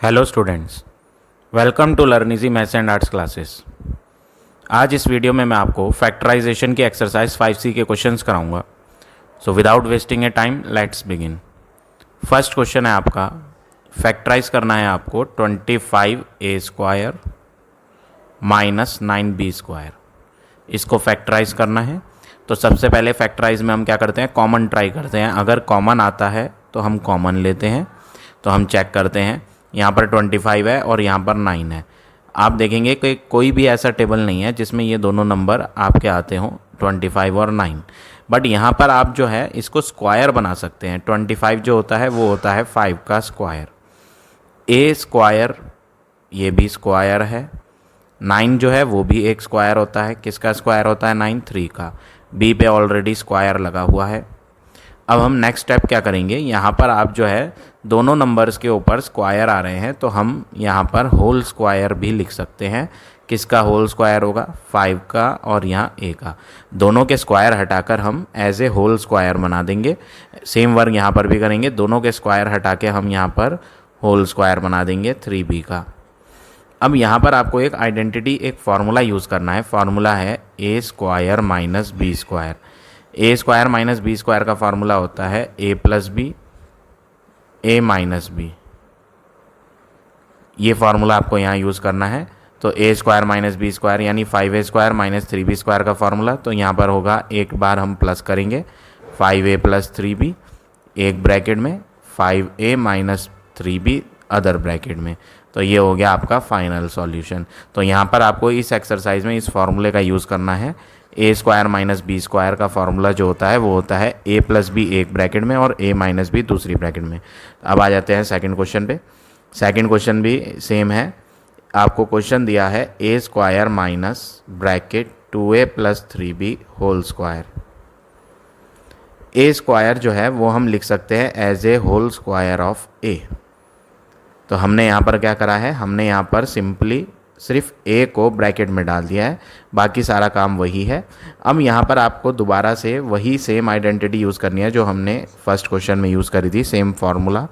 Hello students, welcome to learn easy maths and arts classes. आज इस video में मैं आपको फैक्टराइजेशन की एक्सरसाइज 5C के क्वेश्चंस कराऊंगा। So without wasting A time let's begin. First question है आपका, फैक्टराइज करना है आपको 25a² माइनस 9b²। इसको फैक्टराइज करना है तो सबसे पहले फैक्टराइज में हम क्या करते हैं, कॉमन ट्राई करते हैं। अगर कॉमन आता है तो हम कॉमन लेते हैं। तो हम चेक करते हैं, यहाँ पर 25 है और यहाँ पर 9 है। आप देखेंगे कि कोई भी ऐसा टेबल नहीं है जिसमें ये दोनों नंबर आपके आते हों, 25 और 9। बट यहाँ पर आप जो है इसको स्क्वायर बना सकते हैं। 25 जो होता है वो होता है 5 का स्क्वायर, a², ये भी स्क्वायर है। 9 जो है वो भी एक स्क्वायर होता है। किसका स्क्वायर होता है? 9, 3 का। b पे ऑलरेडी स्क्वायर लगा हुआ है। अब हम नेक्स्ट स्टेप क्या करेंगे, यहाँ पर आप जो है दोनों नंबर्स के ऊपर स्क्वायर आ रहे हैं तो हम यहाँ पर होल स्क्वायर भी लिख सकते हैं। किसका होल स्क्वायर होगा? 5 का और यहाँ a का। दोनों के स्क्वायर हटाकर हम एज ए होल स्क्वायर बना देंगे। सेम वर्क यहाँ पर भी करेंगे, दोनों के स्क्वायर हटा के हम यहाँ पर होल स्क्वायर बना देंगे 3b का। अब यहाँ पर आपको एक आइडेंटिटी, एक फार्मूला यूज़ करना है। फार्मूला है a² minus b²। a² minus b² का फार्मूला होता है a plus B, a minus B. ये फार्मूला आपको यहाँ यूज़ करना है। तो a² माइनस b² यानी 5a² माइनस 3b² का फार्मूला। तो यहाँ पर होगा, एक बार हम प्लस करेंगे 5a प्लस 3b, एक ब्रैकेट में 5a minus 3b other bracket में। तो ये हो गया आपका फाइनल सॉल्यूशन। तो यहाँ पर आपको इस एक्सरसाइज में इस फार्मूले का यूज़ करना है। a² माइनस b² का फार्मूला जो होता है वो होता है a प्लस बी एक ब्रैकेट में और a माइनस बी दूसरी ब्रैकेट में। अब आ जाते हैं सेकंड क्वेश्चन पे। सेकंड क्वेश्चन भी सेम है। आपको क्वेश्चन दिया है a² minus bracket 2a plus 3b whole square. a² जो है वो हम लिख सकते हैं as A whole square of a। तो हमने यहाँ पर क्या करा है, हमने यहाँ पर सिंपली सिर्फ a को ब्रैकेट में डाल दिया है, बाकी सारा काम वही है। अब यहाँ पर आपको दोबारा से वही सेम आइडेंटिटी यूज़ करनी है जो हमने फर्स्ट क्वेश्चन में यूज़ करी थी। Same formula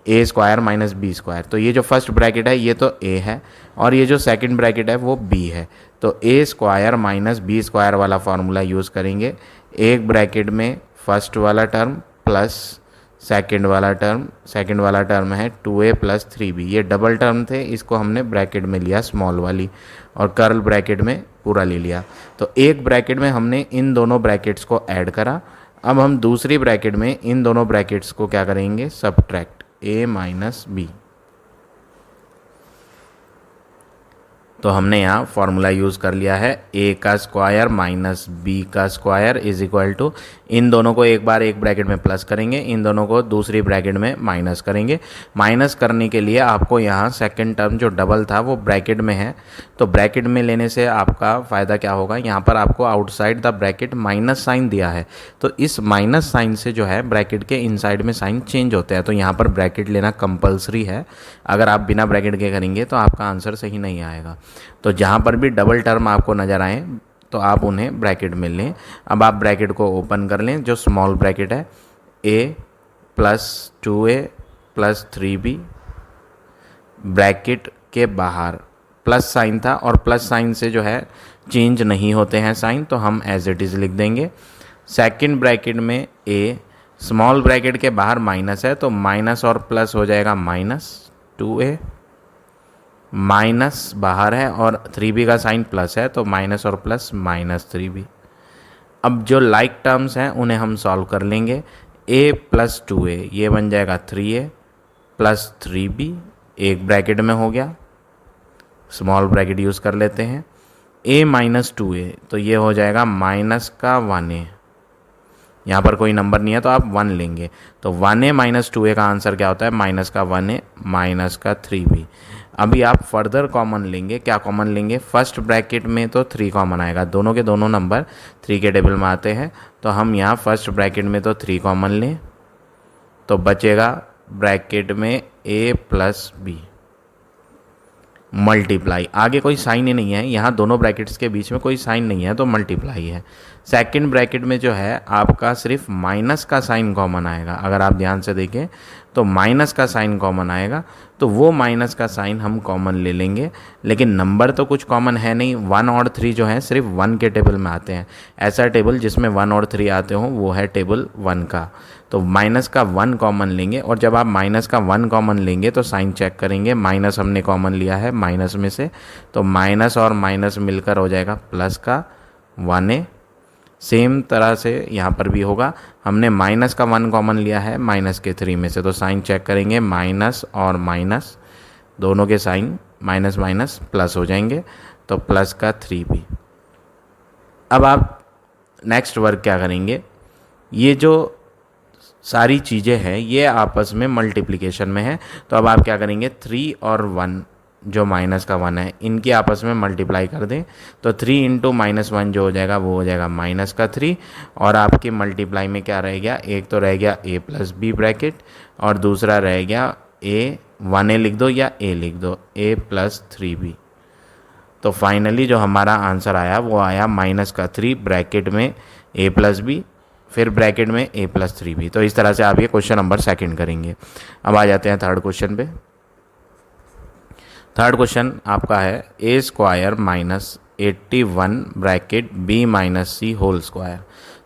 a² minus b²। तो ये जो फर्स्ट ब्रैकेट है ये तो a है और ये जो सेकंड ब्रैकेट है वो b है। तो a² माइनस b² वाला फार्मूला यूज़ करेंगे। एक ब्रैकेट में फर्स्ट वाला टर्म प्लस सेकंड वाला टर्म है 2a प्लस 3b। ये डबल टर्म थे, इसको हमने ब्रैकेट में लिया स्मॉल वाली और कर्ल ब्रैकेट में पूरा ले लिया। तो एक ब्रैकेट में हमने इन दोनों ब्रैकेट्स को ऐड करा। अब हम दूसरी ब्रैकेट में इन दोनों ब्रैकेट्स को क्या करेंगे, सबट्रैक्ट, a माइनस b। तो हमने यहाँ फॉर्मूला यूज़ कर लिया है a का स्क्वायर माइनस b का स्क्वायर इज इक्वल टू, इन दोनों को एक बार एक ब्रैकेट में प्लस करेंगे, इन दोनों को दूसरी ब्रैकेट में माइनस करेंगे। माइनस करने के लिए आपको यहाँ सेकंड टर्म जो डबल था वो ब्रैकेट में है। तो ब्रैकेट में लेने से आपका फ़ायदा क्या होगा, यहाँ पर आपको outside the bracket minus sign दिया है। तो इस माइनस साइन से जो है ब्रैकेट के इनसाइड में साइन चेंज होते हैं। तो यहाँ पर ब्रैकेट लेना कंपलसरी है। अगर आप बिना ब्रैकेट के करेंगे तो आपका आंसर सही नहीं आएगा। तो जहाँ पर भी डबल टर्म आपको नज़र आए तो आप उन्हें ब्रैकेट में लें। अब आप ब्रैकेट को ओपन कर लें, जो स्मॉल ब्रैकेट है a plus 2a plus 3b, bracket के बाहर प्लस साइन था और प्लस साइन से जो है चेंज नहीं होते हैं साइन, तो हम एज इट इज़ लिख देंगे। सेकंड ब्रैकेट में a, स्मॉल ब्रैकेट के बाहर माइनस है तो माइनस और प्लस हो जाएगा माइनस 2a, माइनस बाहर है और 3b का साइन प्लस है तो माइनस और प्लस माइनस 3b। अब जो लाइक टर्म्स हैं उन्हें हम सॉल्व कर लेंगे। a प्लस 2a ये बन जाएगा 3a प्लस 3b, एक ब्रैकेट में हो गया, स्मॉल ब्रैकेट यूज़ कर लेते हैं। a माइनस 2a तो ये हो जाएगा माइनस का 1a, यहाँ पर कोई नंबर नहीं है तो आप 1 लेंगे। तो 1a माइनस 2a का आंसर क्या होता है, माइनस का 1a माइनस का 3b। अभी आप फर्दर कॉमन लेंगे। क्या कॉमन लेंगे, फर्स्ट ब्रैकेट में तो 3 कॉमन आएगा, दोनों के दोनों नंबर 3 के टेबल में आते हैं। तो हम यहाँ फर्स्ट ब्रैकेट में तो 3 कॉमन लें तो बचेगा ब्रैकेट में a प्लस b मल्टीप्लाई। आगे कोई साइन ही नहीं है, यहाँ दोनों ब्रैकेट्स के बीच में कोई साइन नहीं है तो मल्टीप्लाई है। सेकंड ब्रैकेट में जो है आपका सिर्फ माइनस का साइन कॉमन आएगा। अगर आप ध्यान से देखें तो माइनस का साइन कॉमन आएगा, तो वो माइनस का साइन हम कॉमन ले लेंगे। लेकिन नंबर तो कुछ कॉमन है नहीं, 1 और 3 जो है सिर्फ 1 के टेबल में आते हैं। ऐसा टेबल जिसमें 1 और 3 आते हों वो है टेबल 1 का। तो माइनस का 1 कॉमन लेंगे, और जब आप माइनस का 1 कॉमन लेंगे तो साइन चेक करेंगे। माइनस हमने कॉमन लिया है माइनस में से, तो माइनस और माइनस मिलकर हो जाएगा प्लस का 1a। सेम तरह से यहाँ पर भी होगा, हमने माइनस का 1 कॉमन लिया है माइनस के 3 में से, तो साइन चेक करेंगे। माइनस और माइनस दोनों के साइन माइनस माइनस प्लस हो जाएंगे, तो प्लस का 3b। अब आप नेक्स्ट वर्क क्या करेंगे, ये जो सारी चीज़ें हैं ये आपस में मल्टीप्लिकेशन में है, तो अब आप क्या करेंगे, 3 और 1 जो माइनस का 1 है इनकी आपस में मल्टीप्लाई कर दें, तो 3 इंटू -1 जो हो जाएगा वो हो जाएगा माइनस का 3। और आपके मल्टीप्लाई में क्या रह गया, एक तो रह गया a प्लस बी ब्रैकेट, और दूसरा रह गया a 1a लिख दो या a लिख दो, a प्लस 3b। तो फाइनली जो हमारा आंसर आया वो आया माइनस का 3 ब्रैकेट में a प्लस बी, फिर ब्रैकेट में a प्लस 3b। तो इस तरह से आप ये क्वेश्चन नंबर 2 करेंगे। अब आ जाते हैं थर्ड क्वेश्चन पे। थर्ड क्वेश्चन आपका है a square minus 81 bracket b minus C whole square.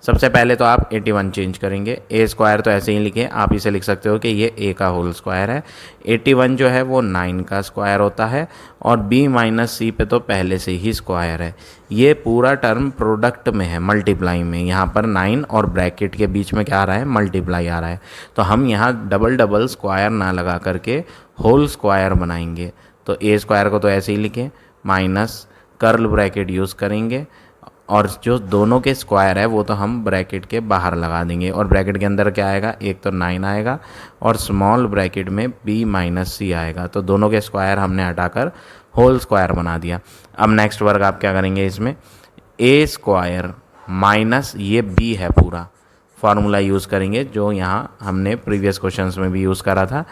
सबसे पहले तो आप 81 चेंज करेंगे, a स्क्वायर तो ऐसे ही लिखें, आप इसे लिख सकते हो कि ये a का होल स्क्वायर है। 81 जो है वो 9 का स्क्वायर होता है, और b माइनस सी पे तो पहले से ही स्क्वायर है। ये पूरा टर्म प्रोडक्ट में है, मल्टीप्लाई में, यहाँ पर 9 और ब्रैकेट के बीच में क्या आ रहा है, मल्टीप्लाई आ रहा है। तो हम यहाँ डबल डबल स्क्वायर ना लगा करके होल स्क्वायर बनाएंगे। तो a स्क्वायर को तो ऐसे ही लिखें, माइनस कर्ल ब्रैकेट यूज़ करेंगे, और जो दोनों के स्क्वायर है वो तो हम ब्रैकेट के बाहर लगा देंगे, और ब्रैकेट के अंदर क्या आएगा, एक तो 9 आएगा और स्मॉल ब्रैकेट में b माइनस सी आएगा। तो दोनों के स्क्वायर हमने हटाकर होल स्क्वायर बना दिया। अब नेक्स्ट वर्क आप क्या करेंगे, इसमें a स्क्वायर माइनस ये b है, पूरा फार्मूला यूज़ करेंगे जो यहाँ हमने प्रीवियस क्वेश्चंस में भी यूज़ करा था।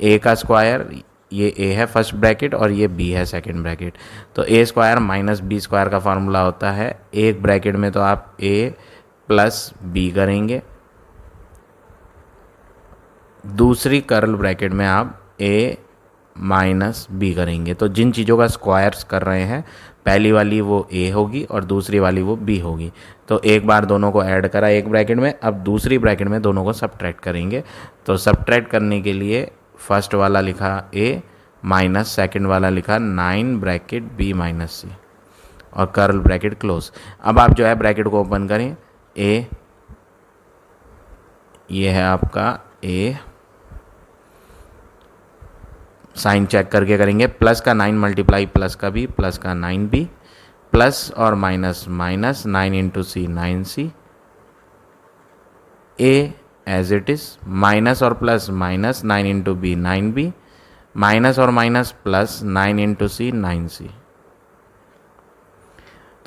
a का स्क्वायर, ये a है फर्स्ट ब्रैकेट और ये b है सेकंड ब्रैकेट, तो a square minus b square का फार्मूला होता है, एक ब्रैकेट में तो आप a प्लस b करेंगे, दूसरी कर्ल ब्रैकेट में आप a माइनस b करेंगे। तो जिन चीज़ों का स्क्वायर्स कर रहे हैं, पहली वाली वो a होगी और दूसरी वाली वो b होगी। तो एक बार दोनों को ऐड करा एक ब्रैकेट में, अब दूसरी ब्रैकेट में दोनों को सब्ट्रैक्ट करेंगे। तो सब्ट्रैक्ट करने के लिए फर्स्ट वाला लिखा a माइनस सेकेंड वाला लिखा 9 ब्रैकेट b माइनस सी, और कर्ल ब्रैकेट क्लोज। अब आप जो है ब्रैकेट को ओपन करें, a ये है आपका a, साइन चेक करके करेंगे, प्लस का 9 मल्टीप्लाई प्लस का b, प्लस का 9b, प्लस और minus minus, 9 into c 9c, a as it is, minus और plus minus, 9 into b 9b, minus और minus plus, 9 into c 9c।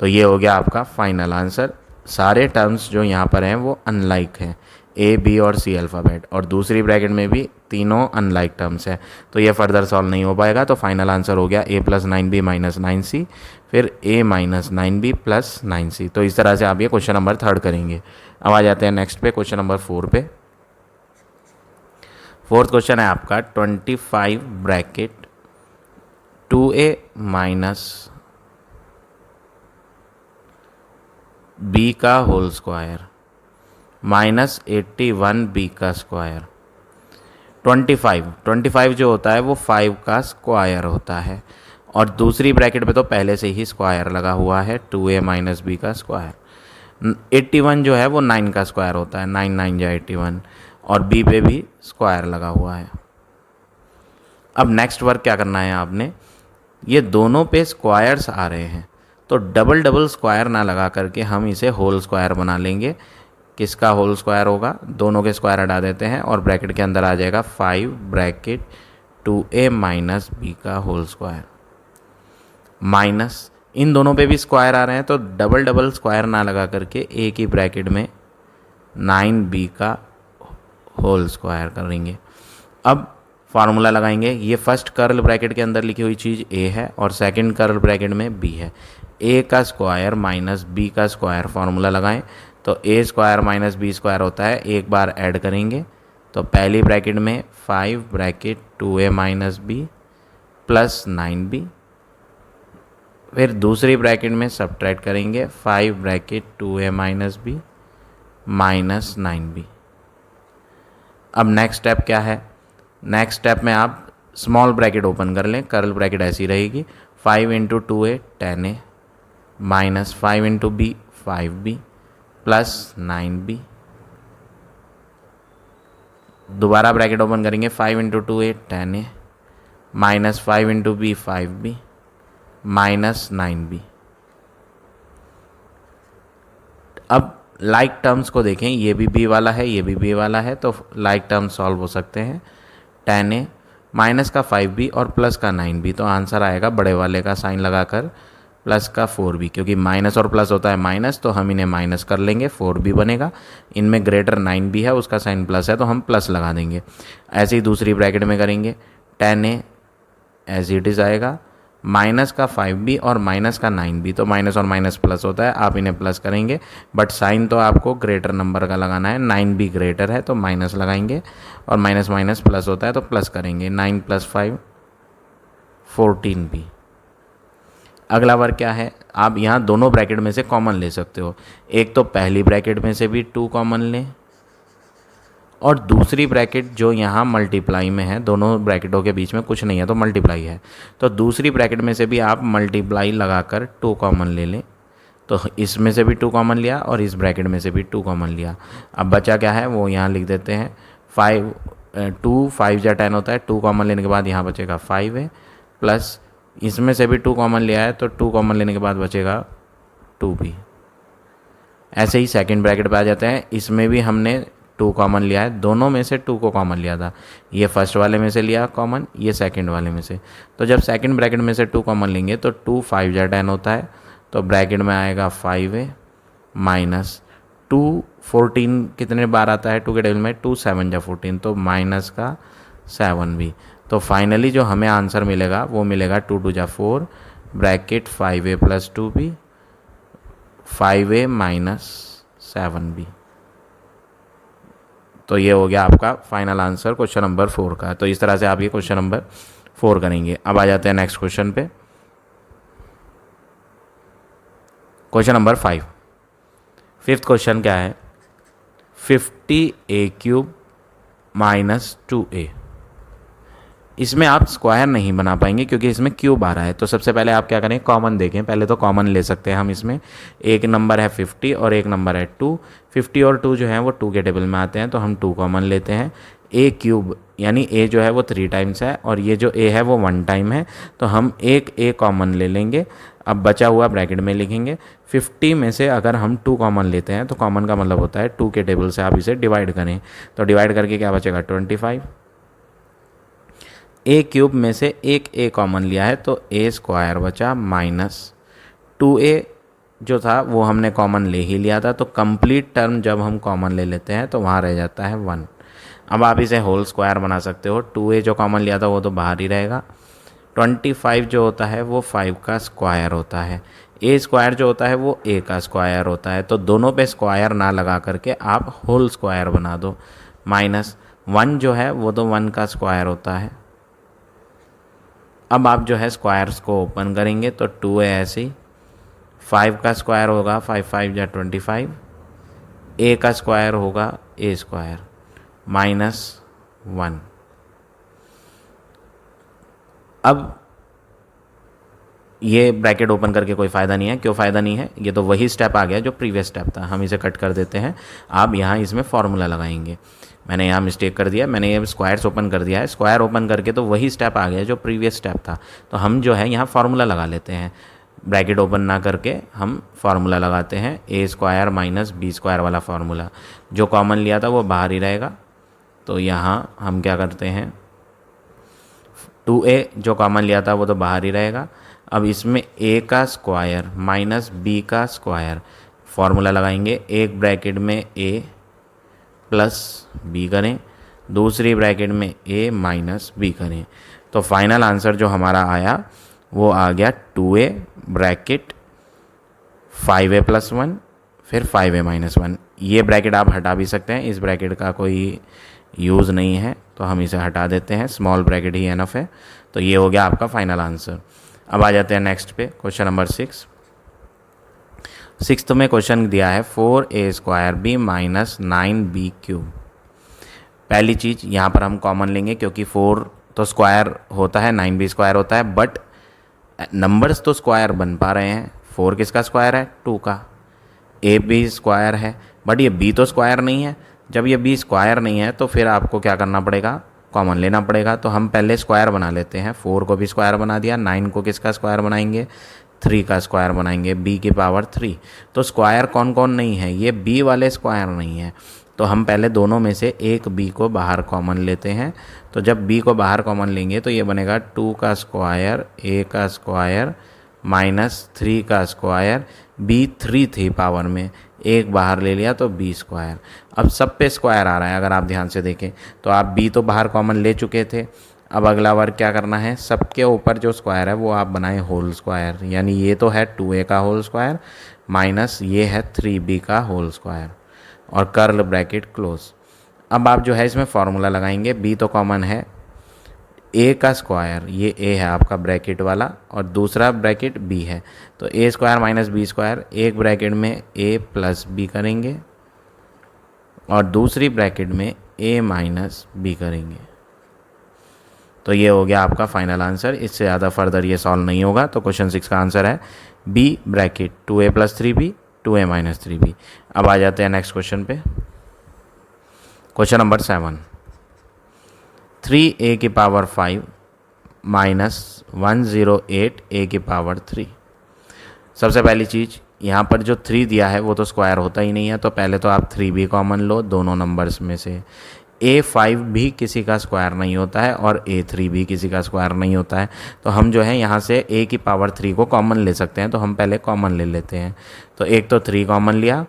तो ये हो गया आपका फाइनल आंसर। सारे टर्म्स जो यहाँ पर हैं वो अनलाइक हैं, a b और c अल्फ़ाबेट, और दूसरी ब्रैकेट में भी तीनों अनलाइक टर्म्स हैं, तो ये फर्दर सॉल्व नहीं हो पाएगा। तो फाइनल आंसर हो गया a plus 9b minus 9c, फिर a minus 9b plus 9c। तो इस तरह से आप ये क्वेश्चन नंबर 3 करेंगे। अब आ जाते हैं नेक्स्ट पे, क्वेश्चन नंबर 4 पे। फोर्थ क्वेश्चन है आपका 25 ब्रैकेट 2a माइनस b का होल स्क्वायर माइनस 81 b का स्क्वायर। 25 जो होता है वो 5 का स्क्वायर होता है, और दूसरी ब्रैकेट पे तो पहले से ही स्क्वायर लगा हुआ है, 2a माइनस b का स्क्वायर। 81 जो है वो 9 का स्क्वायर होता है, 9 9 या 81, और b पे भी स्क्वायर लगा हुआ है। अब नेक्स्ट वर्क क्या करना है आपने, ये दोनों पे स्क्वायर्स आ रहे हैं, तो डबल डबल स्क्वायर ना लगा करके हम इसे होल स्क्वायर बना लेंगे। किसका होल स्क्वायर होगा, दोनों के स्क्वायर हटा देते हैं, और ब्रैकेट के अंदर आ जाएगा 5 ब्रैकेट 2a माइनस b का होल स्क्वायर, माइनस इन दोनों पे भी स्क्वायर आ रहे हैं, तो डबल डबल स्क्वायर ना लगा करके एक ही ब्रैकेट में 9b का होल स्क्वायर करेंगे। अब फार्मूला लगाएंगे, ये फर्स्ट कर्ल ब्रैकेट के अंदर लिखी हुई चीज़ a है और सेकंड कर्ल ब्रैकेट में b है। a का स्क्वायर माइनस b का स्क्वायर फार्मूला लगाएं, तो a square minus b square होता है, एक बार ऐड करेंगे तो पहली ब्रैकेट में 5 bracket 2a minus B plus 9b, फिर दूसरी ब्रैकेट में सब्ट्रैक्ट करेंगे 5 bracket 2a minus B minus 9b। अब नेक्स्ट स्टेप क्या है, नेक्स्ट स्टेप में आप स्मॉल ब्रैकेट ओपन कर लें, कर्ल ब्रैकेट ऐसी रहेगी 5 into 2a 10a minus 5 into B 5b plus 9b। दोबारा ब्रैकेट ओपन करेंगे 5 into 2a 10a minus 5 into B 5b minus 9b। अब लाइक टर्म्स को देखें, ये भी b वाला है, ये भी b वाला है, तो लाइक टर्म्स सॉल्व हो सकते हैं। 10a माइनस का 5b और प्लस का 9b, तो आंसर आएगा बड़े वाले का साइन लगाकर प्लस का 4b, क्योंकि माइनस और प्लस होता है माइनस, तो हम इन्हें माइनस कर लेंगे, 4b बनेगा। इनमें ग्रेटर 9b है, उसका साइन प्लस है, तो हम प्लस लगा देंगे। ऐसे ही दूसरी ब्रैकेट में करेंगे 10a एज इट इज़ आएगा, माइनस का 5b और माइनस का 9b, तो माइनस और माइनस प्लस होता है, आप इन्हें प्लस करेंगे, बट साइन तो आपको ग्रेटर नंबर का लगाना है। 9b ग्रेटर है तो माइनस लगाएंगे, और माइनस माइनस प्लस होता है तो प्लस करेंगे। 9 प्लस 5 14b। अगला वर्क क्या है, आप यहाँ दोनों ब्रैकेट में से कॉमन ले सकते हो। एक तो पहली ब्रैकेट में से भी 2 कॉमन लें, और दूसरी ब्रैकेट जो यहाँ मल्टीप्लाई में है, दोनों ब्रैकेटों के बीच में कुछ नहीं है तो मल्टीप्लाई है, तो दूसरी ब्रैकेट में से भी आप मल्टीप्लाई लगाकर 2 कॉमन ले लें। तो इसमें से भी 2 कॉमन लिया और इस ब्रैकेट में से भी 2 कॉमन लिया। अब बचा क्या है वो यहाँ लिख देते हैं 2 5 या 10 होता है, 2 कॉमन लेने के बाद यहाँ बचेगा 5 है, प्लस इसमें से भी 2 कॉमन लिया है तो 2 कॉमन लेने के बाद बचेगा 2b। ऐसे ही सेकंड ब्रैकेट पे आ जाते हैं, इसमें भी हमने 2 कॉमन लिया है, दोनों में से 2 को कॉमन लिया था। ये फर्स्ट वाले में से लिया कॉमन, ये सेकंड वाले में से। तो जब सेकंड ब्रैकेट में से 2 कॉमन लेंगे तो 2 5 या 10 होता है, तो ब्रैकेट में आएगा 5a माइनस 2 14 कितने बार आता है 2 के टेबल में, 2 7 या 14, तो माइनस का 7b। तो फाइनली जो हमें आंसर मिलेगा वो मिलेगा 2 2 जा 4 bracket 5a plus 2b 5a minus 7b। तो ये हो गया आपका फाइनल आंसर क्वेश्चन नंबर 4 का। तो इस तरह से आप ये क्वेश्चन नंबर 4 करेंगे। अब आ जाते हैं नेक्स्ट क्वेश्चन पे, क्वेश्चन नंबर 5। फिफ्थ क्वेश्चन क्या है, 50a क्यूब माइनस 2a। इसमें आप स्क्वायर नहीं बना पाएंगे क्योंकि इसमें क्यूब आ रहा है। तो सबसे पहले आप क्या करें, कॉमन देखें, पहले तो कॉमन ले सकते हैं हम। इसमें एक नंबर है 50 और एक नंबर है 2। 50 और 2 जो है वो 2 के टेबल में आते हैं, तो हम 2 कॉमन लेते हैं। a क्यूब यानी a जो है वो 3 टाइम्स है और ये जो a है वो 1 टाइम है, तो हम एक a कॉमन ले लेंगे। अब बचा हुआ ब्रैकेट में लिखेंगे 50 में से अगर हम 2 कॉमन लेते हैं तो कॉमन का मतलब होता है 2 के टेबल से आप इसे डिवाइड करें, तो डिवाइड करके क्या बचेगा 25। a क्यूब में से एक a कॉमन लिया है तो a स्क्वायर बचा माइनस 2a जो था वो हमने कॉमन ले ही लिया था, तो कंप्लीट टर्म जब हम कॉमन ले लेते हैं तो वहाँ रह जाता है 1। अब आप इसे होल स्क्वायर बना सकते हो। 2a जो कॉमन लिया था वो तो बाहर ही रहेगा। 25 जो होता है वो 5 का स्क्वायर होता है। a स्क्वायर जो होता है वो a का स्क्वायर होता है, तो दोनों पे स्क्वायर ना लगा करके आप होल स्क्वायर बना दो। माइनस 1 जो है वो तो 1 का स्क्वायर होता है। अब आप जो है स्क्वायर्स को ओपन करेंगे तो 2a ऐसे ही, 5 का स्क्वायर होगा 5 5 या 25, a का स्क्वायर होगा a स्क्वायर माइनस 1। अब ये ब्रैकेट ओपन करके कोई फ़ायदा नहीं है। क्यों फ़ायदा नहीं है, ये तो वही स्टेप आ गया जो प्रीवियस स्टेप था, हम इसे कट कर देते हैं। आप यहाँ इसमें फॉर्मूला लगाएंगे। मैंने यहाँ मिस्टेक कर दिया, मैंने ये स्क्वायर्स ओपन कर दिया है। स्क्वायर ओपन करके तो वही स्टेप आ गया जो प्रीवियस स्टेप था, तो हम जो है यहाँ फार्मूला लगा लेते हैं। ब्रैकेट ओपन ना करके हम फार्मूला लगाते हैं, a square minus b square वाला फार्मूला। जो कॉमन लिया था वो बाहर ही रहेगा, तो यहाँ हम क्या करते हैं 2a जो कॉमन लिया था वो तो बाहर ही रहेगा। अब इसमें a का स्क्वायर माइनस b का स्क्वायर फार्मूला लगाएंगे। एक ब्रैकेट में a प्लस b करें, दूसरी ब्रैकेट में a माइनस b करें, तो फाइनल आंसर जो हमारा आया वो आ गया 2a ब्रैकेट 5a प्लस 1 फिर 5a माइनस 1। ये ब्रैकेट आप हटा भी सकते हैं, इस ब्रैकेट का कोई यूज़ नहीं है तो हम इसे हटा देते हैं, स्मॉल ब्रैकेट ही एनफ है। तो ये हो गया आपका फाइनल आंसर। अब आ जाते हैं नेक्स्ट पे, क्वेश्चन नंबर 6। सिक्स्थ में क्वेश्चन दिया है 4a² माइनस 9b³। पहली चीज़ यहाँ पर हम कॉमन लेंगे क्योंकि 4 तो स्क्वायर होता है, 9 भी स्क्वायर होता है, बट नंबर्स तो स्क्वायर बन पा रहे हैं। 4 किसका स्क्वायर है? 2 का। ए भी स्क्वायर है, बट ये बी तो स्क्वायर नहीं है। जब ये बी स्क्वायर नहीं है तो फिर आपको क्या करना पड़ेगा? कॉमन लेना पड़ेगा। तो हम पहले स्क्वायर बना लेते हैं। 4 को भी स्क्वायर बना दिया, 9 को किसका स्क्वायर बनाएंगे? 3 का स्क्वायर बनाएंगे, b की पावर 3। तो स्क्वायर कौन कौन नहीं है? ये b वाले स्क्वायर नहीं है। तो हम पहले दोनों में से एक b को बाहर कॉमन लेते हैं। तो जब b को बाहर कॉमन लेंगे तो ये बनेगा 2 का स्क्वायर, a का स्क्वायर माइनस 3 का स्क्वायर। b 3 थी पावर में, एक बाहर ले लिया तो b स्क्वायर। अब सब पे स्क्वायर आ रहा है, अगर आप ध्यान से देखें तो आप b तो बाहर कॉमन ले चुके थे। अब अगला वर्क क्या करना है? सबके ऊपर जो स्क्वायर है वो आप बनाएं होल स्क्वायर। यानी ये तो है 2a का होल स्क्वायर माइनस ये है 3b का होल स्क्वायर, और कर्ल ब्रैकेट क्लोज। अब आप जो है इसमें फॉर्मूला लगाएंगे। b तो कॉमन है, a का स्क्वायर, ये a है आपका ब्रैकेट वाला, और दूसरा ब्रैकेट b है। तो a square minus b square, एक ब्रैकेट में a प्लस b करेंगे और दूसरी ब्रैकेट में a माइनस b करेंगे। तो ये हो गया आपका फाइनल आंसर। इससे ज़्यादा फर्दर ये सॉल्व नहीं होगा। तो क्वेश्चन 6 का आंसर है b bracket 2a plus 3b 2a minus 3b। अब आ जाते हैं नेक्स्ट क्वेश्चन पे, क्वेश्चन नंबर 7। 3a की पावर 5 माइनस 108 a की पावर 3। सबसे पहली चीज़, यहाँ पर जो 3 दिया है वो तो स्क्वायर होता ही नहीं है, तो पहले तो आप 3b कॉमन लो दोनों नंबर्स में से। a5 भी किसी का स्क्वायर नहीं होता है और a3 भी किसी का स्क्वायर नहीं होता है। तो हम जो है यहाँ से a की पावर 3 को कॉमन ले सकते हैं। तो हम पहले कॉमन ले लेते हैं। तो एक तो 3 कॉमन लिया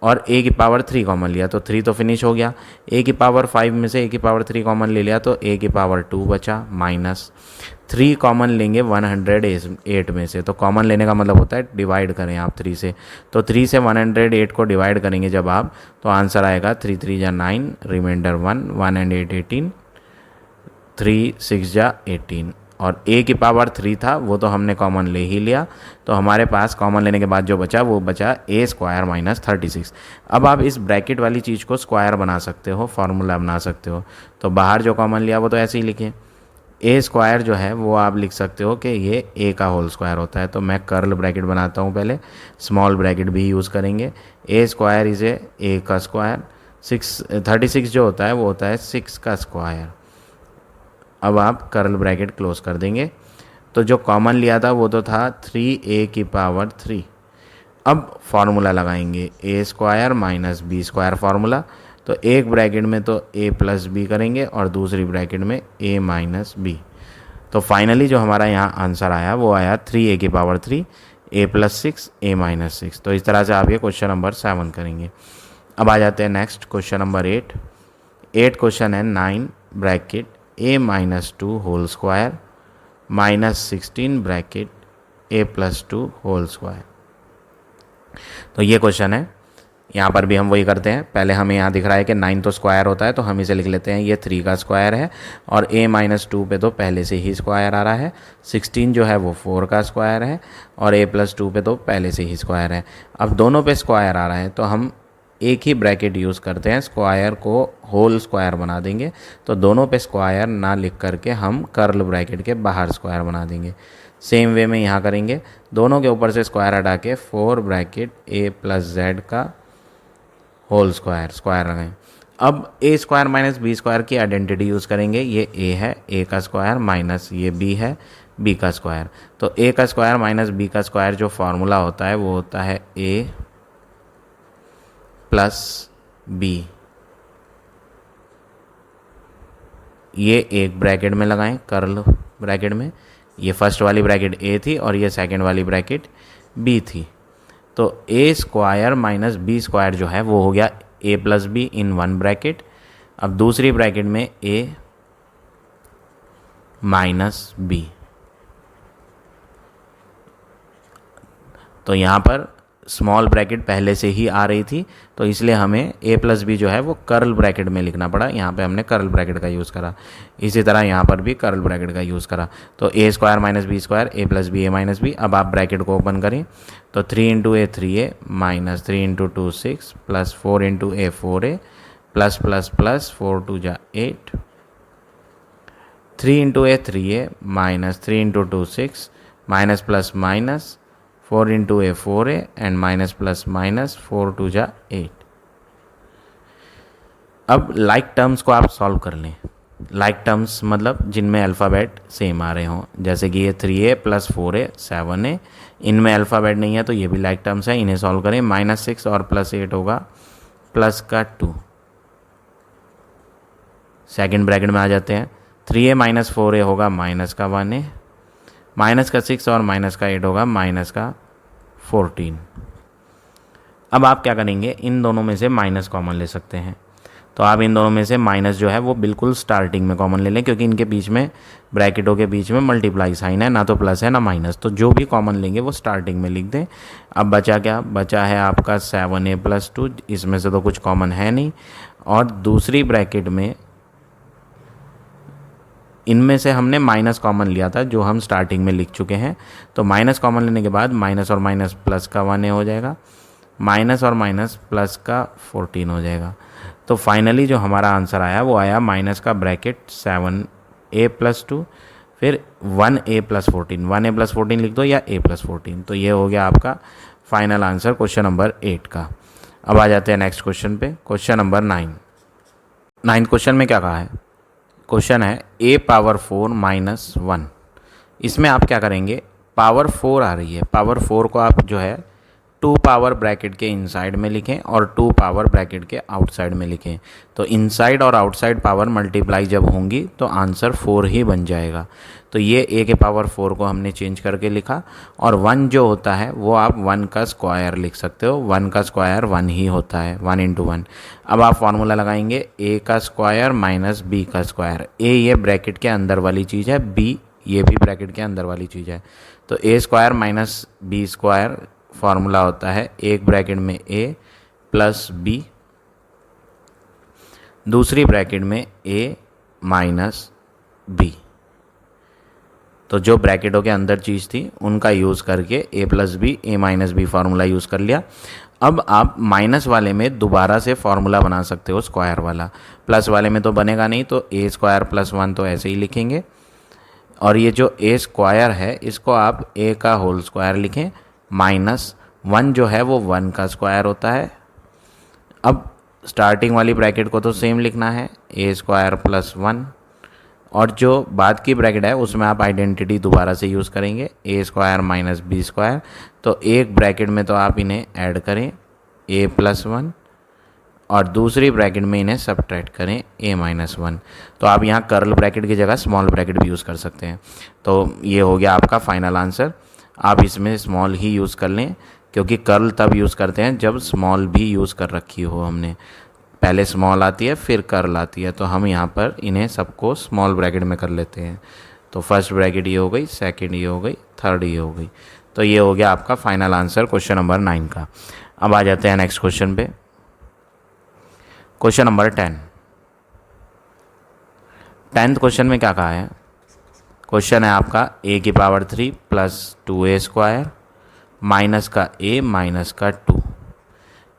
और a की पावर 3 कॉमन लिया, तो 3 तो फिनिश हो गया। a की पावर 5 में से a की पावर 3 कॉमन ले लिया तो a की पावर 2 बचा, माइनस 3 कॉमन लेंगे 108 में से। तो कॉमन लेने का मतलब होता है डिवाइड करें आप 3 से। तो 3 से 108 को डिवाइड करेंगे जब आप, तो आंसर आएगा 3 3 जा 9, रिमाइंडर 1, 1 and 8 18, 3 6 जा 18। और a की पावर 3 था वो तो हमने कॉमन ले ही लिया। तो हमारे पास कॉमन लेने के बाद जो बचा वो बचा a स्क्वायर माइनस 36। अब आप इस ब्रैकेट वाली चीज़ को स्क्वायर बना सकते हो, फार्मूला बना सकते हो। तो बाहर जो कॉमन लिया वो तो ऐसे ही लिखे। ए स्क्वायर जो है वो आप लिख सकते हो कि ये a का होल स्क्वायर होता है। तो मैं कर्ल ब्रैकेट बनाता हूँ पहले, स्मॉल ब्रैकेट भी यूज़ करेंगे। a स्क्वायर इज़ a का स्क्वायर, 36 जो होता है वो होता है 6 का स्क्वायर। अब आप कर्ल ब्रैकेट क्लोज कर देंगे। तो जो कॉमन लिया था वो तो था 3a की पावर 3। अब फार्मूला लगाएंगे a square minus b square formula. तो एक ब्रैकेट में तो a प्लस बी करेंगे और दूसरी ब्रैकेट में a माइनस बी। तो फाइनली जो हमारा यहाँ आंसर आया वो आया 3a की power 3, a plus 6, a minus 6। तो इस तरह से आप ये क्वेश्चन नंबर 7 करेंगे। अब आ जाते हैं नेक्स्ट क्वेश्चन नंबर 8। 8 क्वेश्चन है 9 bracket a minus 2 whole square minus 16 bracket a plus 2 whole square. तो ये क्वेश्चन है। यहाँ पर भी हम वही करते हैं। पहले हमें यहाँ दिख रहा है कि 9 तो स्क्वायर होता है, तो हम इसे लिख लेते हैं ये 3 का स्क्वायर है, और a माइनस 2 पे तो पहले से ही स्क्वायर आ रहा है। 16 जो है वो 4 का स्क्वायर है, और a प्लस 2 पे तो पहले से ही स्क्वायर है। अब दोनों पे स्क्वायर आ रहा है तो हम एक ही ब्रैकेट यूज़ करते हैं, स्क्वायर को होल स्क्वायर बना देंगे। तो दोनों पे स्क्वायर ना लिख करके हम कर्ल ब्रैकेट के बाहर स्क्वायर बना देंगे। सेम वे में यहाँ करेंगे, दोनों के ऊपर से स्क्वायर हटा के 4 ब्रैकेट a प्लस z का होल स्क्वायर स्क्वायर लगाएं। अब a square minus B square की आइडेंटिटी यूज़ करेंगे। ये a है, a का स्क्वायर माइनस ये b है, b का स्क्वायर। तो a का स्क्वायर माइनस b का स्क्वायर जो फार्मूला होता है वो होता है a प्लस b। ये एक ब्रैकेट में लगाएं, कर्ल ब्रैकेट में। ये फर्स्ट वाली ब्रैकेट a थी और ये सेकंड वाली ब्रैकेट b थी। तो a square minus b square जो है वो हो गया a plus be in one bracket. अब दूसरी ब्रैकेट में a माइनस b। तो यहाँ पर स्मॉल ब्रैकेट पहले से ही आ रही थी, तो इसलिए हमें a प्लस बी जो है वो कर्ल ब्रैकेट में लिखना पड़ा। यहाँ पे हमने कर्ल ब्रैकेट का यूज़ करा। इसी तरह यहाँ पर भी कर्ल ब्रैकेट का यूज़ करा। तो a square minus B square a plus b a minus b. अब आप ब्रैकेट को ओपन करें तो 3 into a 3a minus 3 into 2 6 plus 4 into a 4a plus plus plus 4 2 जा 8, 3 into a 3a minus 3 into 2 6 minus plus minus 4 into a 4a and minus plus minus 4 2 जा 8। अब like terms को आप solve कर लें। Like terms मतलब जिनमें alphabet same आ रहे हों, जैसे कि ये 3a प्लस 4a 7a, इनमें अल्फ़ाबेट नहीं है तो ये भी लाइक टर्म्स है, इन्हें सॉल्व करें। -6 और +8 होगा प्लस का 2। सेकंड ब्रैकेट में आ जाते हैं। 3a माइनस 4a होगा माइनस का 1a, माइनस का 6 और माइनस का 8 होगा माइनस का 14। अब आप क्या करेंगे, इन दोनों में से माइनस कॉमन ले सकते हैं। तो आप इन दोनों में से माइनस जो है वो बिल्कुल स्टार्टिंग में कॉमन ले लें, क्योंकि इनके बीच में ब्रैकेटों के बीच में मल्टीप्लाई साइन है, ना तो प्लस है ना माइनस। तो जो भी कॉमन लेंगे वो स्टार्टिंग में लिख दें। अब बचा क्या, बचा है आपका 7a प्लस 2, इसमें से तो कुछ कॉमन है नहीं। और दूसरी ब्रैकेट में इनमें से हमने माइनस कॉमन लिया था जो हम स्टार्टिंग में लिख चुके हैं। तो माइनस कॉमन लेने के बाद माइनस और माइनस प्लस का 1a हो जाएगा, माइनस और माइनस प्लस का 14 हो जाएगा। तो फाइनली जो हमारा आंसर आया वो आया माइनस का ब्रैकेट 7a प्लस 2 फिर 1a प्लस 14, 1a प्लस 14 लिख दो या a प्लस 14। तो ये हो गया आपका फाइनल आंसर क्वेश्चन नंबर 8 का। अब आ जाते हैं नेक्स्ट क्वेश्चन पे, क्वेश्चन नंबर 9। 9th क्वेश्चन में क्या कहा है, क्वेश्चन है a पावर 4 माइनस 1। इसमें आप क्या करेंगे, पावर 4 आ रही है, पावर 4 को आप जो है 2 पावर ब्रैकेट के इनसाइड में लिखें और 2 पावर ब्रैकेट के आउटसाइड में लिखें। तो इनसाइड और आउटसाइड पावर मल्टीप्लाई जब होंगी तो आंसर 4 ही बन जाएगा। तो ये a के पावर 4 को हमने चेंज करके लिखा, और 1 जो होता है वो आप 1 का स्क्वायर लिख सकते हो। 1 का स्क्वायर 1 ही होता है, 1 इंटू 1। अब आप फार्मूला लगाएंगे a का स्क्वायर माइनस b का स्क्वायर। a ये ब्रैकेट के अंदर वाली चीज़ है, b ये भी ब्रैकेट के अंदर वाली चीज़ है। तो a square minus b square formula होता है एक ब्रैकेट में a प्लस b, दूसरी ब्रैकेट में a माइनस b। तो जो ब्रैकेटों के अंदर चीज़ थी उनका यूज़ करके a plus B a minus B formula use कर लिया। अब आप माइनस वाले में दोबारा से फार्मूला बना सकते हो स्क्वायर वाला, प्लस वाले में तो बनेगा नहीं, तो a स्क्वायर प्लस 1 तो ऐसे ही लिखेंगे। और ये जो a स्क्वायर है इसको आप a का होल स्क्वायर लिखें, माइनस 1 जो है वो 1 का स्क्वायर होता है। अब स्टार्टिंग वाली ब्रैकेट को तो सेम लिखना है, a स्क्वायर प्लस 1, और जो बाद की ब्रैकेट है उसमें आप आइडेंटिटी दोबारा से यूज़ करेंगे, a square minus B square. तो एक ब्रैकेट में तो आप इन्हें ऐड करें a प्लस 1, और दूसरी ब्रैकेट में इन्हें सब्ट्रैक्ट करें a माइनस 1। तो आप यहाँ कर्ल ब्रैकेट की जगह स्मॉल ब्रैकेट भी यूज़ कर सकते हैं। तो ये हो गया आपका फाइनल आंसर। आप इसमें स्मॉल ही यूज़ कर लें, क्योंकि कर्ल तब यूज़ करते हैं जब स्मॉल भी यूज़ कर रखी हो हमने। पहले स्मॉल आती है फिर कर्ल आती है, तो हम यहाँ पर इन्हें सबको स्मॉल ब्रैकेट में कर लेते हैं। तो फर्स्ट ब्रैकेट ये हो गई, सेकंड ये हो गई, थर्ड ये हो गई। तो ये हो गया आपका फाइनल आंसर क्वेश्चन नंबर 9 का। अब आ जाते हैं नेक्स्ट क्वेश्चन पे, क्वेश्चन नंबर 10। 10th क्वेश्चन में क्या कहा है, क्वेश्चन है आपका a की power 3 plus 2a square minus का a माइनस का 2।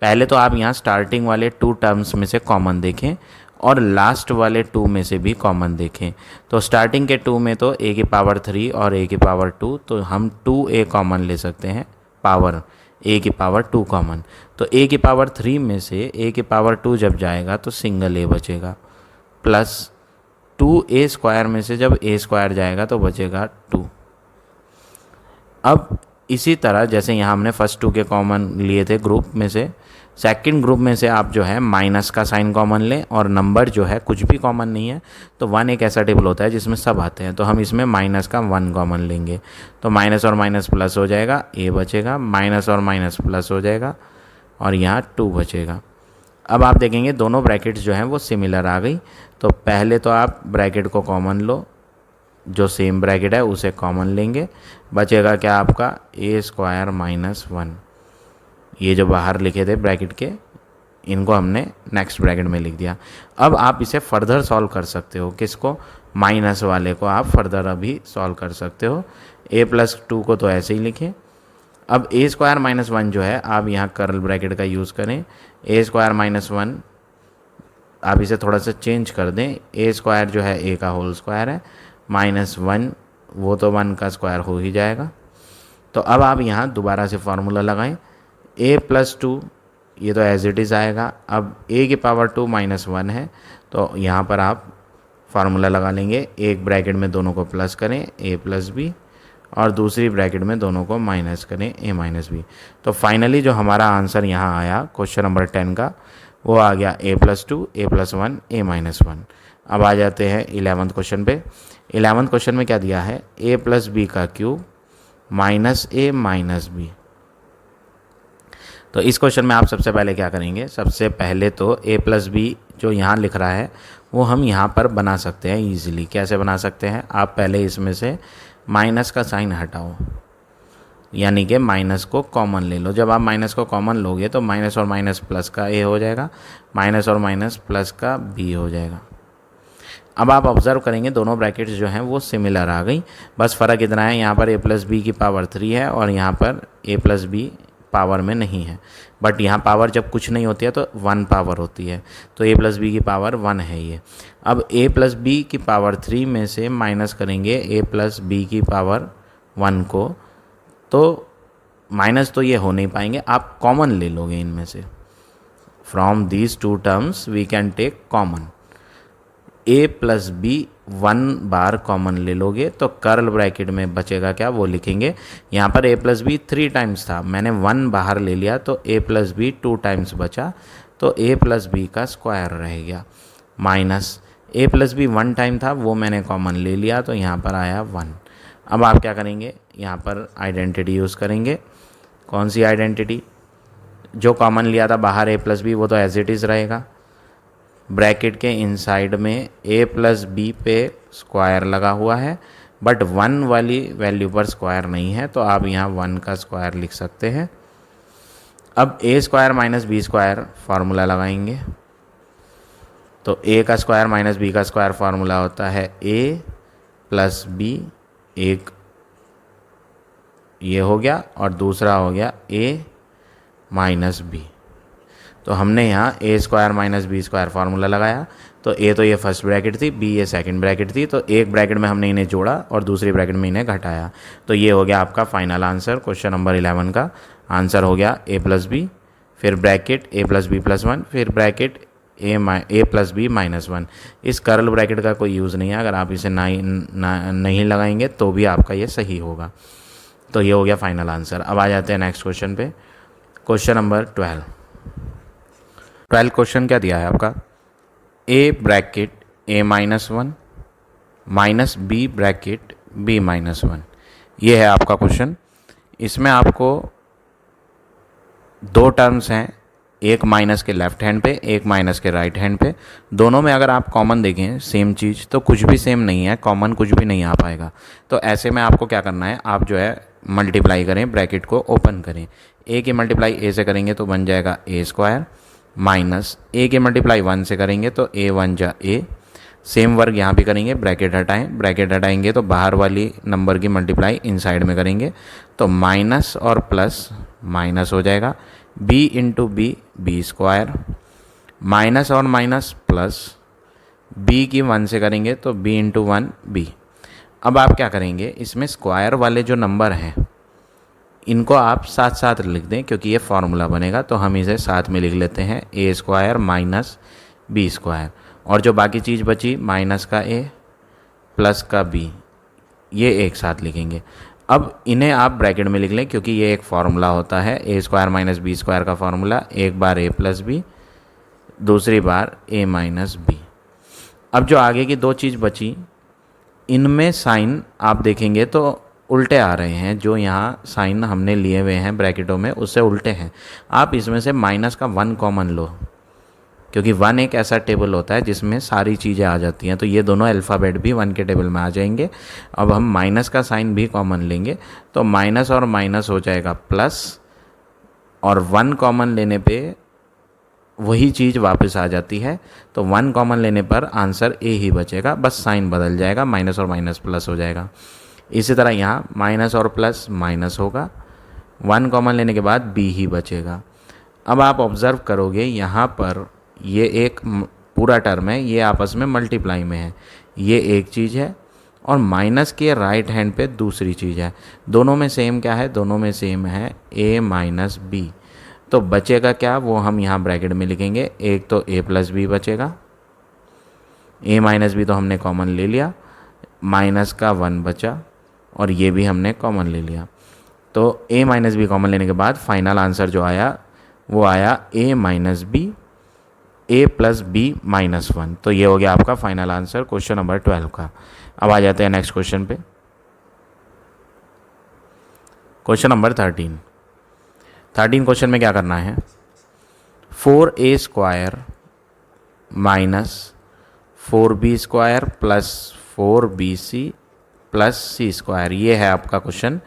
पहले तो आप यहाँ स्टार्टिंग वाले 2 टर्म्स में से कॉमन देखें और लास्ट वाले 2 में से भी कॉमन देखें। तो स्टार्टिंग के 2 में तो a की पावर 3 और a की पावर 2, तो हम 2a कॉमन ले सकते हैं, पावर a की पावर 2 कॉमन। तो a की पावर 3 में से a की पावर 2 जब जाएगा तो सिंगल a बचेगा, प्लस 2a स्क्वायर में से जब a स्क्वायर जाएगा तो बचेगा 2। अब इसी तरह जैसे यहाँ हमने फर्स्ट 2 के कॉमन लिए थे ग्रुप में से, सेकंड ग्रुप में से आप जो है माइनस का साइन कॉमन लें, और नंबर जो है कुछ भी कॉमन नहीं है। तो 1 एक ऐसा टेबल होता है जिसमें सब आते हैं, तो हम इसमें माइनस का 1 कॉमन लेंगे। तो माइनस और माइनस प्लस हो जाएगा, a बचेगा, माइनस और माइनस प्लस हो जाएगा, और यहाँ 2 बचेगा। अब आप देखेंगे दोनों ब्रैकेट्स जो हैं वो सिमिलर आ गई। तो पहले तो आप ब्रैकेट को कॉमन लो, जो सेम ब्रैकेट है उसे कॉमन लेंगे, बचेगा क्या आपका a स्क्वायर माइनस 1। ये जो बाहर लिखे थे ब्रैकेट के, इनको हमने नेक्स्ट ब्रैकेट में लिख दिया। अब आप इसे फर्दर सॉल्व कर सकते हो, किसको, माइनस वाले को आप फर्दर अभी सॉल्व कर सकते हो। a+2 को तो ऐसे ही लिखें। अब a² - 1 जो है आप यहाँ कर्ल ब्रैकेट का यूज़ करें। a² - 1 आप इसे थोड़ा सा चेंज कर दें, a² जो है a का होल स्क्वायर है, -1 वो तो 1 का स्क्वायर हो ही जाएगा। तो अब आप यहाँ दोबारा से फार्मूला लगाएं, a+2 ये तो एज इट इज़ आएगा। अब a⁻2 - 1 है, तो यहाँ पर आप फार्मूला लगा लेंगे, एक ब्रैकेट में दोनों को प्लस करें a + b और दूसरी ब्रैकेट में दोनों को माइनस करें a - b। तो फाइनली जो हमारा आंसर यहाँ आया क्वेश्चन नंबर 10 का, वो आ गया a+2 a+1 a-1। अब आ जाते हैं 11th क्वेश्चन पे। 11th क्वेश्चन में क्या दिया है, a + b का क्यूब -a - b। तो इस क्वेश्चन में आप सबसे पहले क्या करेंगे, सबसे पहले तो a + b जो यहाँ लिख रहा है वो हम यहाँ पर बना सकते हैं ईजिली। कैसे बना सकते हैं, आप पहले इसमें से माइनस का साइन हटाओ, यानी कि माइनस को कॉमन ले लो। जब आप माइनस को कॉमन लोगे तो माइनस और माइनस प्लस का a हो जाएगा, माइनस और माइनस प्लस का b हो जाएगा। अब आप ऑब्जर्व करेंगे दोनों ब्रैकेट्स जो हैं वो सिमिलर आ गई, बस फ़र्क इतना है यहाँ पर a + b की पावर 3 है और यहाँ पर a + b पावर में नहीं है। बट यहाँ पावर जब कुछ नहीं होती है तो 1 पावर होती है, तो a + b की पावर 1 है ये। अब a + b की पावर 3 में से माइनस करेंगे a + b की पावर 1 को, तो माइनस तो ये हो नहीं पाएंगे, आप कॉमन ले लोगे इनमें से। From these two terms we can take common, a + b 1 बार कॉमन ले लोगे तो कर्ल ब्रैकेट में बचेगा क्या, वो लिखेंगे। यहाँ पर a + b 3 टाइम्स था, मैंने 1 बाहर ले लिया तो a + b 2 टाइम्स बचा, तो a + b का स्क्वायर रह गया। माइनस a + b 1 टाइम था, वो मैंने कॉमन ले लिया तो यहाँ पर आया 1। अब आप क्या करेंगे, यहाँ पर आइडेंटिटी यूज़ करेंगे। कौन सी आइडेंटिटी, जो कॉमन लिया था बाहर a + b वो तो एज इट इज़ रहेगा। ब्रैकेट के इनसाइड में a + b पे स्क्वायर लगा हुआ है, बट 1 वाली वैल्यू पर स्क्वायर नहीं है, तो आप यहाँ 1 का स्क्वायर लिख सकते हैं। अब a² - b² फार्मूला लगाएंगे, तो a का स्क्वायर - b का स्क्वायर फार्मूला होता है a + b, एक ये हो गया और दूसरा हो गया a - b। तो हमने यहाँ a² - b² फार्मूला लगाया, तो a तो ये फर्स्ट ब्रैकेट थी, b ये सेकंड ब्रैकेट थी, तो एक ब्रैकेट में हमने इन्हें जोड़ा और दूसरी ब्रैकेट में इन्हें घटाया। तो ये हो गया आपका फाइनल आंसर, क्वेश्चन नंबर 11 का आंसर हो गया a + b, फिर ब्रैकेट a + b + 1, फिर ब्रैकेट a + b - 1। इस कर्ल ब्रैकेट का कोई यूज़ नहीं है, अगर आप इसे नहीं लगाएंगे तो भी आपका ये सही होगा। तो ये हो गया फाइनल आंसर। अब आ जाते हैं नेक्स्ट क्वेश्चन पे, क्वेश्चन नंबर 12 क्वेश्चन क्या दिया है आपका, a bracket a - 1 minus b bracket b - 1, ये है आपका क्वेश्चन। इसमें आपको दो टर्म्स हैं, एक माइनस के लेफ्ट हैंड पे, एक माइनस के राइट हैंड पे। दोनों में अगर आप कॉमन देखें सेम चीज़, तो कुछ भी सेम नहीं है, कॉमन कुछ भी नहीं आ पाएगा। तो ऐसे में आपको क्या करना है, आप जो है मल्टीप्लाई करें, ब्रैकेट को ओपन करें। a की मल्टीप्लाई a से करेंगे तो बन जाएगा a² माइनस a की मल्टीप्लाई 1 से करेंगे तो a1 जा a। सेम वर्क यहाँ भी करेंगे, ब्रैकेट हटाएं, ब्रैकेट हटाएंगे तो बाहर वाली नंबर की मल्टीप्लाई इनसाइड में करेंगे, तो माइनस और प्लस माइनस हो जाएगा, b into B b² minus और माइनस प्लस, b की 1 से करेंगे तो b इंटू 1 b। अब आप क्या करेंगे, इसमें स्क्वायर वाले जो नंबर हैं इनको आप साथ साथ लिख दें, क्योंकि ये फार्मूला बनेगा, तो हम इसे साथ में लिख लेते हैं a² माइनस b², और जो बाकी चीज़ बची माइनस का a प्लस का b, ये एक साथ लिखेंगे। अब इन्हें आप ब्रैकेट में लिख लें, क्योंकि ये एक फार्मूला होता है a² माइनस b² का फार्मूला, एक बार a प्लस b, दूसरी बार a माइनस b। अब जो आगे की दो चीज़ बची, इनमें साइन आप देखेंगे तो उल्टे आ रहे हैं, जो यहाँ साइन हमने लिए हुए हैं ब्रैकेटों में उससे उल्टे हैं। आप इसमें से माइनस का 1 कॉमन लो, क्योंकि 1 एक ऐसा टेबल होता है जिसमें सारी चीज़ें आ जाती हैं, तो ये दोनों अल्फ़ाबेट भी 1 के टेबल में आ जाएंगे। अब हम माइनस का साइन भी कॉमन लेंगे, तो माइनस और माइनस हो जाएगा प्लस, और 1 कॉमन लेने पे वही चीज़ वापस आ जाती है। तो 1 कॉमन लेने पर आंसर ए ही बचेगा, बस साइन बदल जाएगा, माइनस और माइनस प्लस हो जाएगा। इसी तरह यहाँ माइनस और प्लस माइनस होगा, 1 कॉमन लेने के बाद बी ही बचेगा। अब आप ऑब्ज़र्व करोगे यहाँ पर ये एक पूरा टर्म है, ये आपस में मल्टीप्लाई में है, ये एक चीज़ है और माइनस के राइट हैंड पे दूसरी चीज़ है। दोनों में सेम क्या है? दोनों में सेम है ए माइनस बी। तो बचेगा क्या, वो हम यहाँ ब्रैकेट में लिखेंगे। एक तो ए प्लस बी बचेगा, ए माइनस बी तो हमने कॉमन ले लिया, माइनस का 1 बचा और ये भी हमने कॉमन ले लिया। तो ए माइनस बी कॉमन लेने के बाद फाइनल आंसर जो आया वो आया ए माइनस बी, ए प्लस बी माइनस 1। तो ये हो गया आपका फाइनल आंसर क्वेश्चन नंबर 12 का। अब आ जाते हैं नेक्स्ट क्वेश्चन पे, क्वेश्चन नंबर 13 क्वेश्चन में क्या करना है? 4a square minus 4b square plus 4bc plus c square, ये है आपका क्वेश्चन।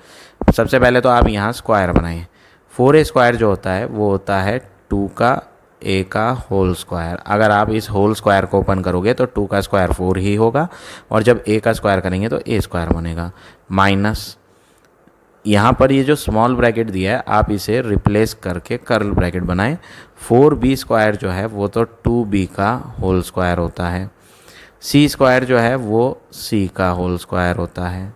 सबसे पहले तो आप यहाँ स्क्वायर बनाएं। 4a स्क्वायर जो होता है वो होता है 2 का a का होल स्क्वायर। अगर आप इस होल स्क्वायर को ओपन करोगे तो 2 का स्क्वायर 4 ही होगा और जब a का स्क्वायर करेंगे तो a स्क्वायर बनेगा, माइनस यहाँ पर ये जो स्मॉल ब्रैकेट दिया है आप इसे रिप्लेस करके कर्ल ब्रैकेट बनाएं। 4b स्क्वायर जो है वो तो 2b का होल स्क्वायर होता है, सी स्क्वायर जो है वो c का होल स्क्वायर होता है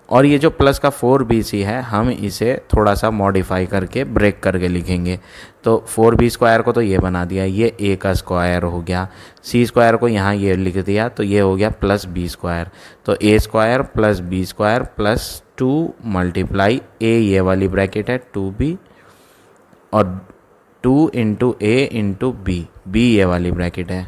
और ये जो प्लस का 4bc है हम इसे थोड़ा सा मॉडिफाई करके ब्रेक करके लिखेंगे। तो 4b स्क्वायर को तो ये बना दिया, ये a का स्क्वायर हो गया, c स्क्वायर को यहाँ ये लिख दिया तो ये हो गया प्लस b स्क्वायर। तो a square plus b square plus 2 multiply a, ये वाली ब्रैकेट है 2b और 2 into a into b, b ये वाली ब्रैकेट है।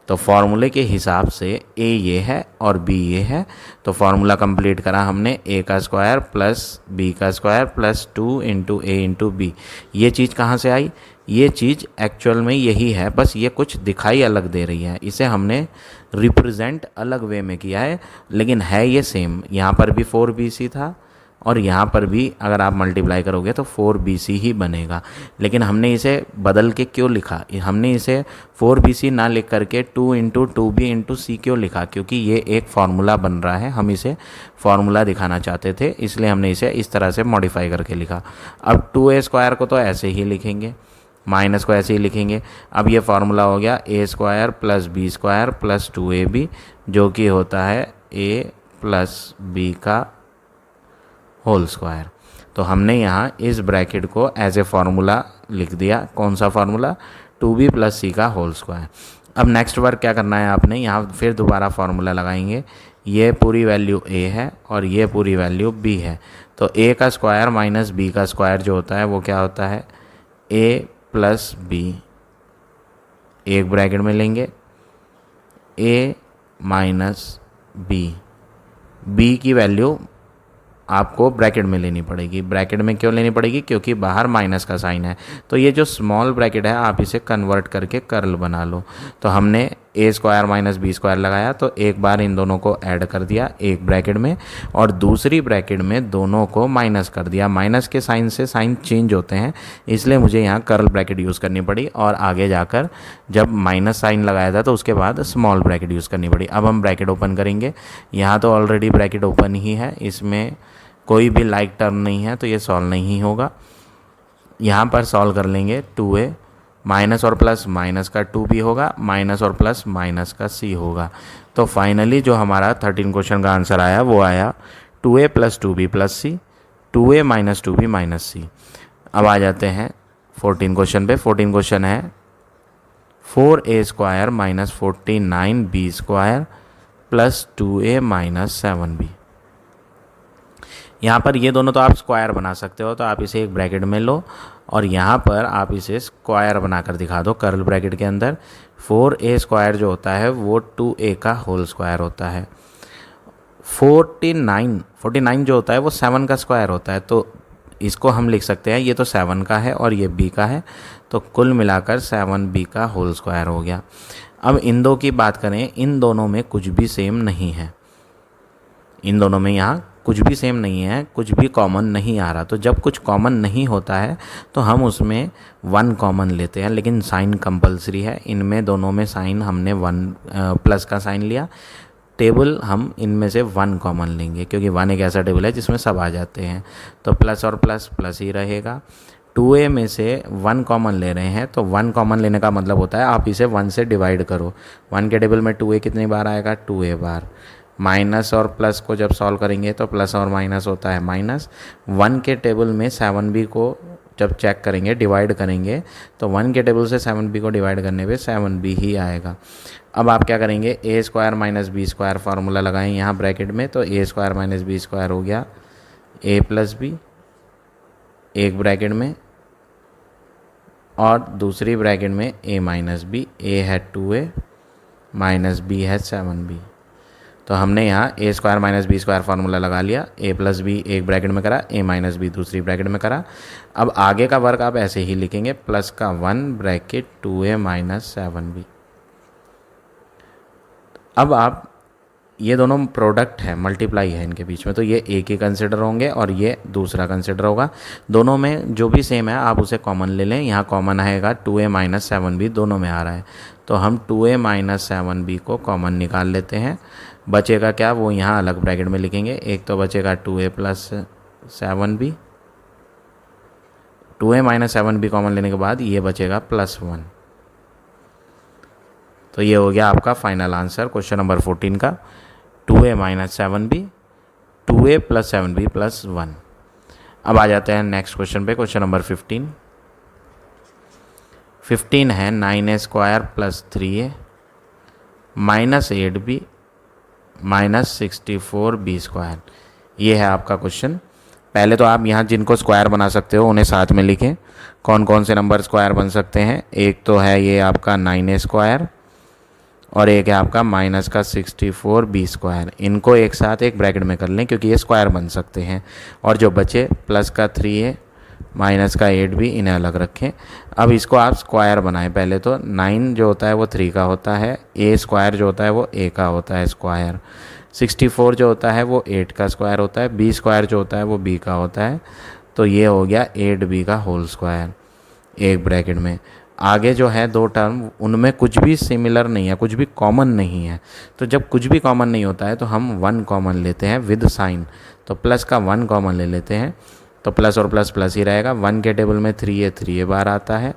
तो फॉर्मूले के हिसाब से a ये है और b ये है। तो फॉर्मूला कंप्लीट करा हमने, a का स्क्वायर प्लस b का square plus 2 into a into b। ये चीज़ कहाँ से आई? ये चीज़ एक्चुअल में यही है, बस ये कुछ दिखाई अलग दे रही है, इसे हमने रिप्रेजेंट अलग वे में किया है, लेकिन है ये सेम। यहाँ पर भी 4bc था और यहाँ पर भी अगर आप मल्टीप्लाई करोगे तो 4bc ही बनेगा, लेकिन हमने इसे बदल के क्यों लिखा? हमने इसे 4bc ना लिख करके 2 इंटू 2b इंटू सी क्यों लिखा? क्योंकि ये एक फार्मूला बन रहा है, हम इसे फार्मूला दिखाना चाहते थे, इसलिए हमने इसे इस तरह से मॉडिफाई करके लिखा। अब 2a स्क्वायर को तो ऐसे ही लिखेंगे, माइनस को ऐसे ही लिखेंगे। अब ये फार्मूला हो गया a square plus b square plus 2ab, जो कि होता है a प्लस b का होल स्क्वायर। तो हमने यहाँ इस ब्रैकेट को एज ए फार्मूला लिख दिया। कौन सा फार्मूला? 2b प्लस सी का होल स्क्वायर। अब नेक्स्ट वर्क क्या करना है आपने? यहाँ फिर दोबारा फार्मूला लगाएंगे। ये पूरी वैल्यू a है और ये पूरी वैल्यू b है। तो a का स्क्वायर माइनस b का स्क्वायर जो होता है वो क्या होता है? a प्लस b, एक ब्रैकेट में लेंगे a माइनस b, b की वैल्यू आपको ब्रैकेट में लेनी पड़ेगी। ब्रैकेट में क्यों लेनी पड़ेगी? क्योंकि बाहर माइनस का साइन है। तो ये जो स्मॉल ब्रैकेट है आप इसे कन्वर्ट करके कर्ल बना लो। तो हमने a square minus b square लगाया तो एक बार इन दोनों को ऐड कर दिया एक ब्रैकेट में और दूसरी ब्रैकेट में दोनों को माइनस कर दिया। माइनस के साइन से साइन चेंज होते हैं, इसलिए मुझे यहाँ कर्ल ब्रैकेट यूज़ करनी पड़ी और आगे जाकर जब माइनस साइन लगाया था तो उसके बाद स्मॉल ब्रैकेट यूज़ करनी पड़ी। अब हम ब्रैकेट ओपन करेंगे। यहाँ तो ऑलरेडी ब्रैकेट ओपन ही है, इसमें कोई भी लाइक टर्म नहीं है तो ये सॉल्व नहीं होगा। यहाँ पर सॉल्व कर लेंगे 2a, माइनस और प्लस माइनस का 2b होगा, माइनस और प्लस माइनस का c होगा। तो फाइनली जो हमारा 13 क्वेश्चन का आंसर आया वो आया 2a plus 2b plus c, 2a minus 2b minus c। अब आ जाते हैं 14 क्वेश्चन पे। 14 क्वेश्चन है 4a square minus 49b square plus 2a minus 7b। यहाँ पर ये दोनों तो आप स्क्वायर बना सकते हो, तो आप इसे एक ब्रैकेट में लो और यहाँ पर आप इसे स्क्वायर बनाकर दिखा दो कर्ल ब्रैकेट के अंदर। 4a स्क्वायर जो होता है वो 2a का होल स्क्वायर होता है। 49 जो होता है वो 7 का स्क्वायर होता है, तो इसको हम लिख सकते हैं ये तो 7 का है और ये b का है, तो कुल मिलाकर 7b का होल स्क्वायर हो गया। अब इन दो की बात करें, इन दोनों में कुछ भी सेम नहीं है, इन दोनों में यहाँ कुछ भी सेम नहीं है, कुछ भी कॉमन नहीं आ रहा। तो जब कुछ कॉमन नहीं होता है तो हम उसमें 1 कॉमन लेते हैं, लेकिन साइन कंपलसरी है। इनमें दोनों में साइन हमने 1 प्लस का साइन लिया। टेबल हम इनमें से 1 कॉमन लेंगे, क्योंकि 1 एक ऐसा टेबल है जिसमें सब आ जाते हैं। तो प्लस और प्लस प्लस ही रहेगा। 2a में से 1 कॉमन ले रहे हैं, तो 1 कॉमन लेने का मतलब होता है आप इसे 1 से डिवाइड करो। 1 के टेबल में 2a कितनी बार आएगा? 2a बार। माइनस और प्लस को जब सॉल्व करेंगे तो प्लस और माइनस होता है माइनस। 1 के टेबल में 7b को जब चेक करेंगे, डिवाइड करेंगे, तो 1 के टेबल से 7b को डिवाइड करने पे 7b ही आएगा। अब आप क्या करेंगे? a square minus B square formula लगाएं यहाँ ब्रैकेट में, तो a square minus B square हो गया a प्लस बी एक ब्रैकेट में, और दूसरी ब्रैकेट में a माइनस बी। a है 2a माइनस b है 7b। तो हमने यहाँ a square minus B square formula लगा लिया। a प्लस बी एक ब्रैकेट में करा, a माइनस बी दूसरी ब्रैकेट में करा। अब आगे का वर्क आप ऐसे ही लिखेंगे, प्लस का 1 ब्रैकेट 2a माइनस 7b। अब आप ये दोनों प्रोडक्ट है, मल्टीप्लाई है इनके बीच में, तो ये एक ही कंसिडर होंगे और ये दूसरा कंसिडर होगा। दोनों में जो भी सेम है आप उसे कॉमन ले लें। यहाँ कॉमन आएगा 2a माइनस 7b, दोनों में आ रहा है, तो हम 2a माइनस 7b को कॉमन निकाल लेते हैं। बचेगा क्या? वो यहाँ अलग ब्रैकेट में लिखेंगे। एक तो बचेगा 2a plus 7b, 2a minus 7b common लेने के बाद ये बचेगा प्लस 1। तो ये हो गया आपका फाइनल आंसर क्वेश्चन नंबर 14 का, 2a minus 7b, 2a plus 7b plus 1। अब आ जाते हैं नेक्स्ट क्वेश्चन पे, क्वेश्चन नंबर 15। 15 है 9a square plus 3a minus 8b minus 64b square. ये है आपका क्वेश्चन। पहले तो आप यहाँ जिनको स्क्वायर बना सकते हो उन्हें साथ में लिखें। कौन कौन से नंबर स्क्वायर बन सकते हैं? एक तो है ये आपका 9a स्क्वायर, और एक है आपका माइनस का 64b स्क्वायर। इनको एक साथ एक ब्रैकेट में कर लें क्योंकि ये स्क्वायर बन सकते हैं। और जो बचे प्लस का 3a माइनस का 8b, इन्हें अलग रखें। अब इसको आप स्क्वायर बनाएं। पहले तो 9 जो होता है वो 3 का होता है, a स्क्वायर जो होता है वो a का होता है स्क्वायर, 64 जो होता है वो 8 का स्क्वायर होता है, b स्क्वायर जो होता है वो b का होता है। तो ये हो गया 8b का होल स्क्वायर एक ब्रैकेट में। आगे जो है 2 टर्म, उनमें कुछ भी सिमिलर नहीं है, कुछ भी कॉमन नहीं है। तो जब कुछ भी कॉमन नहीं होता है तो हम 1 कॉमन लेते हैं विद साइन। तो प्लस का 1 कॉमन ले लेते हैं, तो प्लस और प्लस प्लस ही रहेगा। 1 के टेबल में 3a बार आता है,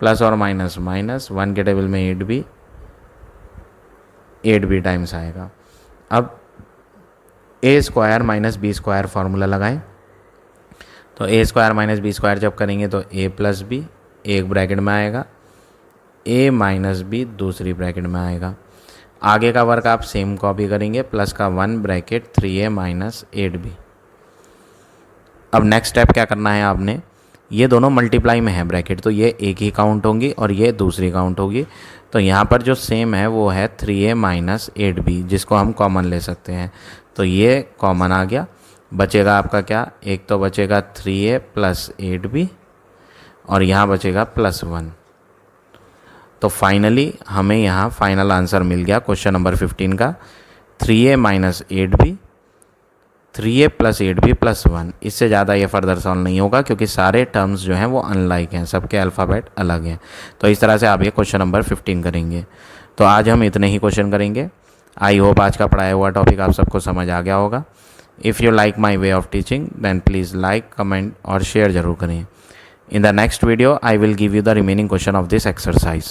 प्लस और माइनस माइनस। 1 के टेबल में 8b टाइम्स आएगा। अब a square minus B square formula लगाएं। तो a square minus B square जब करेंगे तो a प्लस बी एक ब्रैकेट में आएगा, a माइनस बी दूसरी ब्रैकेट में आएगा। आगे का वर्क आप सेम कॉपी करेंगे, प्लस का 1 ब्रैकेट 3a माइनस 8b। अब नेक्स्ट स्टेप क्या करना है आपने? ये दोनों मल्टीप्लाई में है ब्रैकेट, तो ये एक ही काउंट होंगी और ये दूसरी काउंट होगी। तो यहाँ पर जो सेम है वो है 3a माइनस 8b, जिसको हम कॉमन ले सकते हैं। तो ये कॉमन आ गया। बचेगा आपका क्या? एक तो बचेगा 3a प्लस 8b और यहाँ बचेगा प्लस 1। तो फाइनली हमें यहाँ फाइनल आंसर मिल गया क्वेश्चन नंबर 15 का, 3a minus 8b, 3a plus 8b plus 1। इससे ज़्यादा ये फर्दर सॉल्व नहीं होगा क्योंकि सारे टर्म्स जो हैं वो अनलाइक हैं, सबके अल्फ़ाबेट अलग हैं। तो इस तरह से आप ये क्वेश्चन नंबर 15 करेंगे। तो आज हम इतने ही क्वेश्चन करेंगे। आई होप आज का पढ़ाया हुआ टॉपिक आप सबको समझ आ गया होगा। If you like my way of teaching then please like, comment और शेयर ज़रूर करें। In the next video, I will give you the remaining question of this exercise.